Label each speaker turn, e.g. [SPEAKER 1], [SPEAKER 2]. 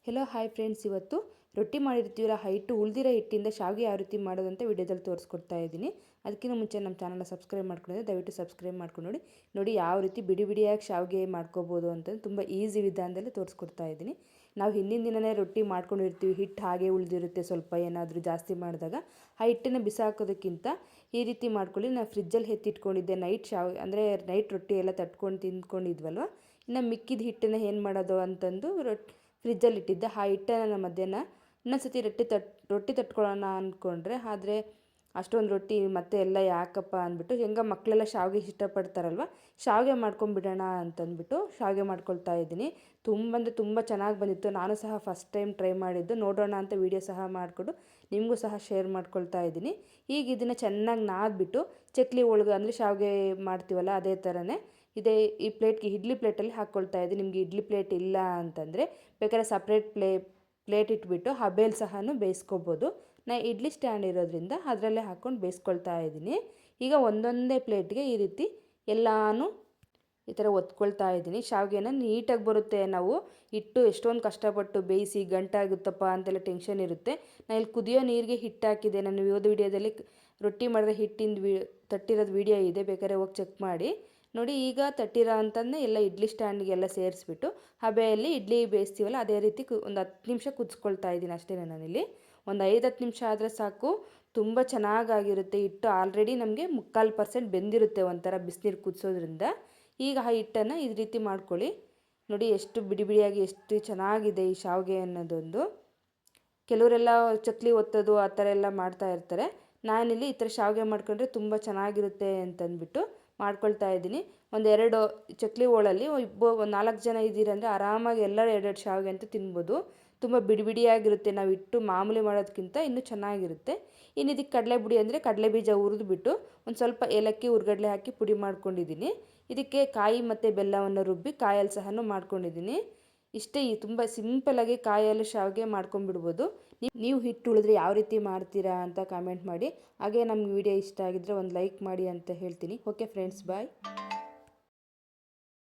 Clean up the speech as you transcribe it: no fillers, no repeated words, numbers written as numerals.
[SPEAKER 1] Hello hi friends, ಇವತ್ತು ರೊಟ್ಟಿ ಮಾಡಿರ್ತೀವಲ್ಲ ಹೈಟು ಉಳಿದಿರೋ ಹಿಟ್ಟಿಂದ ಶಾವಿಗೆ ಯಾವ ರೀತಿ ಮಾಡೋದಂತ ವಿಡಿಯೋದಲ್ಲಿ ತೋರಿಸ್ಕೊಡ್ತಾ ಇದ್ದೀನಿ. ಅದಕ್ಕಿಂತ ಮುಂಚೆ ನಮ್ಮ ಚಾನಲ್ನ ಸಬ್ಸ್ಕ್ರೈಬ್ ಮಾಡ್ಕೊಂಡಿದ್ದೆ ದಯವಿಟ್ಟು ಸಬ್ಸ್ಕ್ರೈಬ್ ಮಾಡ್ಕೊಂಡು ನೋಡಿ ಯಾವ ರೀತಿ ಬಿಡಿ ಬಿಡಿಯಾಗಿ ಶಾವಿಗೆ ಮಾಡ್ಕೋಬೋದು ಅಂತಂದು ತುಂಬ ಈಸಿ ವಿಧಾನದಲ್ಲಿ ತೋರಿಸ್ಕೊಡ್ತಾ ಇದ್ದೀನಿ. ನಾವು ಹಿಂದಿನ ದಿನವೇ ರೊಟ್ಟಿ ಮಾಡ್ಕೊಂಡಿರ್ತೀವಿ, ಹಿಟ್ಟು ಹಾಗೆ ಉಳಿದಿರುತ್ತೆ. ಸ್ವಲ್ಪ ಏನಾದರೂ ಜಾಸ್ತಿ ಮಾಡಿದಾಗ ಆ ಹಿಟ್ಟನ್ನು ಬಿಸಾಕೋದಕ್ಕಿಂತ ಈ ರೀತಿ ಮಾಡ್ಕೊಳ್ಳಿ. ನಾನು ಫ್ರಿಜ್ಜಲ್ಲಿ ಎತ್ತಿಟ್ಕೊಂಡಿದ್ದೆ ಅಂದರೆ ನೈಟ್ ರೊಟ್ಟಿ ಎಲ್ಲ ತಟ್ಕೊಂಡು ತಿಂದ್ಕೊಂಡಿದ್ವಲ್ವ, ಇನ್ನು ಮಿಕ್ಕಿದ ಹಿಟ್ಟನ್ನು ಏನು ಮಾಡೋದು ಅಂತಂದು ಫ್ರಿಜ್ಜಲ್ಲಿ ಇಟ್ಟಿದ್ದೆ. ಆ ಹಿಟ್ಟನ್ನು ಮಧ್ಯಾಹ್ನ ಇನ್ನೊಂದು ಸತಿ ರೊಟ್ಟಿ ತಟ್ಕೊಳ್ಳೋಣ ಅಂದ್ಕೊಂಡ್ರೆ, ಆದರೆ ಅಷ್ಟೊಂದು ರೊಟ್ಟಿ ಮತ್ತೆ ಎಲ್ಲ ಯಾಕಪ್ಪ ಅಂದ್ಬಿಟ್ಟು, ಹೆಂಗೆ ಮಕ್ಕಳೆಲ್ಲ ಶಾವಿಗೆ ಇಷ್ಟಪಡ್ತಾರಲ್ವ, ಶಾವಿಗೆ ಮಾಡ್ಕೊಂಬಿಡೋಣ ಅಂತಂದ್ಬಿಟ್ಟು ಶಾವಿಗೆ ಮಾಡ್ಕೊಳ್ತಾ ಇದ್ದೀನಿ. ತುಂಬ ಚೆನ್ನಾಗಿ ಬಂದಿತ್ತು. ನಾನು ಸಹ ಫಸ್ಟ್ ಟೈಮ್ ಟ್ರೈ ಮಾಡಿದ್ದು, ನೋಡೋಣ ಅಂತ ವೀಡಿಯೋ ಸಹ ಮಾಡಿಕೊಂಡು ನಿಮಗೂ ಸಹ ಶೇರ್ ಮಾಡ್ಕೊಳ್ತಾ ಇದ್ದೀನಿ. ಈಗ ಇದನ್ನು ಚೆನ್ನಾಗಿ ನಾದ್ಬಿಟ್ಟು ಚಕ್ಲಿ ಒಳಗೆ ಅಂದರೆ ಶಾವಿಗೆ ಮಾಡ್ತೀವಲ್ಲ ಅದೇ ಥರನೇ ಈ ಪ್ಲೇಟ್ಗೆ ಇಡ್ಲಿ ಪ್ಲೇಟಲ್ಲಿ ಹಾಕ್ಕೊಳ್ತಾ ಇದ್ದೀನಿ. ನಿಮಗೆ ಇಡ್ಲಿ ಪ್ಲೇಟ್ ಇಲ್ಲ ಅಂತಂದರೆ ಬೇಕಾದ್ರೆ ಸಪ್ರೇಟ್ ಪ್ಲೇಟ್ ಇಟ್ಬಿಟ್ಟು ಹಬೆಯಲ್ಲಿ ಸಹ ಬೇಯಿಸ್ಕೊಬೋದು. ನಾ ಇಡ್ಲಿ ಸ್ಟ್ಯಾಂಡ್ ಇರೋದ್ರಿಂದ ಅದರಲ್ಲೇ ಹಾಕ್ಕೊಂಡು ಬೇಯಿಸ್ಕೊಳ್ತಾ ಇದ್ದೀನಿ. ಈಗ ಒಂದೊಂದೇ ಪ್ಲೇಟ್ಗೆ ಈ ರೀತಿ ಎಲ್ಲನೂ ಈ ಥರ ಒತ್ಕೊಳ್ತಾ ಇದ್ದೀನಿ. ಶಾವಿಗೆನ ನೀಟಾಗಿ ಬರುತ್ತೆ. ನಾವು ಹಿಟ್ಟು ಎಷ್ಟೊಂದು ಕಷ್ಟಪಟ್ಟು ಬೇಯಿಸಿ ಗಂಟಾಗುತ್ತಪ್ಪ ಅಂತೆಲ್ಲ ಟೆನ್ಷನ್ ಇರುತ್ತೆ. ನಾನು ಇಲ್ಲಿ ಕುದಿಯೋ ನೀರಿಗೆ ಹಿಟ್ಟು ಹಾಕಿದೆ. ನಾನು ವಿಡಿಯೋದಲ್ಲಿ ರೊಟ್ಟಿ ಮಾಡಿದ್ರೆ ತಟ್ಟಿರೋದು ವಿಡಿಯೋ ಇದೆ, ಬೇಕಾದ್ರೆ ಹೋಗಿ ಚೆಕ್ ಮಾಡಿ ನೋಡಿ. ಈಗ ತಟ್ಟಿರೋ ಅಂತಂದರೆ ಎಲ್ಲ ಇಡ್ಲಿ ಸ್ಟ್ಯಾಂಡ್ಗೆಲ್ಲ ಸೇರಿಸ್ಬಿಟ್ಟು ಹಬೆಯಲ್ಲಿ ಇಡ್ಲಿ ಬೇಯಿಸ್ತೀವಲ್ಲ ಅದೇ ರೀತಿ ಒಂದು 10 ನಿಮಿಷ ಕುದಿಸ್ಕೊಳ್ತಾ ಇದ್ದೀನಿ ಅಷ್ಟೇ. ನಾನಿಲ್ಲಿ ಒಂದು 5-10 ನಿಮಿಷ ಆದರೆ ಸಾಕು. ತುಂಬ ಚೆನ್ನಾಗಾಗಿರುತ್ತೆ. ಹಿಟ್ಟು ಆಲ್ರೆಡಿ ನಮಗೆ 3/4% ಬೆಂದಿರುತ್ತೆ ಒಂಥರ ಬಿಸಿನೀರು ಕುದಿಸೋದ್ರಿಂದ. ಈಗ ಆ ಹಿಟ್ಟನ್ನು ಈ ರೀತಿ ಮಾಡ್ಕೊಳ್ಳಿ. ನೋಡಿ ಎಷ್ಟು ಬಿಡಿ ಬಿಡಿಯಾಗಿ ಎಷ್ಟು ಚೆನ್ನಾಗಿದೆ ಈ ಶಾವಿಗೆ ಅನ್ನೋದೊಂದು. ಕೆಲವರೆಲ್ಲ ಚಕ್ಲಿ ಒತ್ತೋದು ಆ ಥರ ಎಲ್ಲ ಮಾಡ್ತಾ ಇರ್ತಾರೆ. ನಾನಿಲ್ಲಿ ಈ ಥರ ಶಾವಿಗೆ ಮಾಡ್ಕೊಂಡ್ರೆ ತುಂಬ ಚೆನ್ನಾಗಿರುತ್ತೆ ಅಂತಂದ್ಬಿಟ್ಟು ಮಾಡ್ಕೊಳ್ತಾ ಇದ್ದೀನಿ. ಒಂದೆರಡು ಚಕ್ಲಿ ಹೋಳಲ್ಲಿ ಒಂದು 4 ಜನ ಇದ್ದೀರಂದರೆ ಆರಾಮಾಗಿ ಎಲ್ಲರೂ 2 ಶಾವಿಗೆ ಅಂತ ತಿನ್ಬೋದು. ತುಂಬ ಬಿಡಿ ಬಿಡಿಯಾಗಿರುತ್ತೆ. ನಾವು ಇಟ್ಟು ಮಾಮೂಲಿ ಮಾಡೋದಕ್ಕಿಂತ ಇನ್ನೂ ಚೆನ್ನಾಗಿರುತ್ತೆ. ಇನ್ನು ಇದಕ್ಕೆ ಕಡಲೆ ಪುಡಿ ಅಂದರೆ ಕಡಲೆ ಬೀಜ ಹುರಿದ್ಬಿಟ್ಟು ಒಂದು ಸ್ವಲ್ಪ ಏಲಕ್ಕಿ ಹುರ್ಗಡ್ಲೆ ಹಾಕಿ ಪುಡಿ ಮಾಡ್ಕೊಂಡಿದ್ದೀನಿ. ಇದಕ್ಕೆ ಕಾಯಿ ಮತ್ತು ಬೆಲ್ಲವನ್ನು ರುಬ್ಬಿ ಕಾಯಲ್ಲಿ ಸಹ ಮಾಡ್ಕೊಂಡಿದ್ದೀನಿ. ಇಷ್ಟೇ, ತುಂಬ ಸಿಂಪಲ್ಲಾಗಿ ಕಾಯಲ್ಲಿ ಶಾವಿಗೆ ಮಾಡ್ಕೊಂಡ್ಬಿಡ್ಬೋದು. ನೀವು ಹಿಟ್ಟು ಉಳಿದ್ರೆ ಯಾವ ರೀತಿ ಮಾಡ್ತೀರಾ ಅಂತ ಕಾಮೆಂಟ್ ಮಾಡಿ. ಹಾಗೆ ನಮ್ಗೆ ವಿಡಿಯೋ ಇಷ್ಟ ಆಗಿದ್ದರೆ ಒಂದು ಲೈಕ್ ಮಾಡಿ ಅಂತ ಹೇಳ್ತೀನಿ. ಓಕೆ ಫ್ರೆಂಡ್ಸ್, ಬಾಯ್.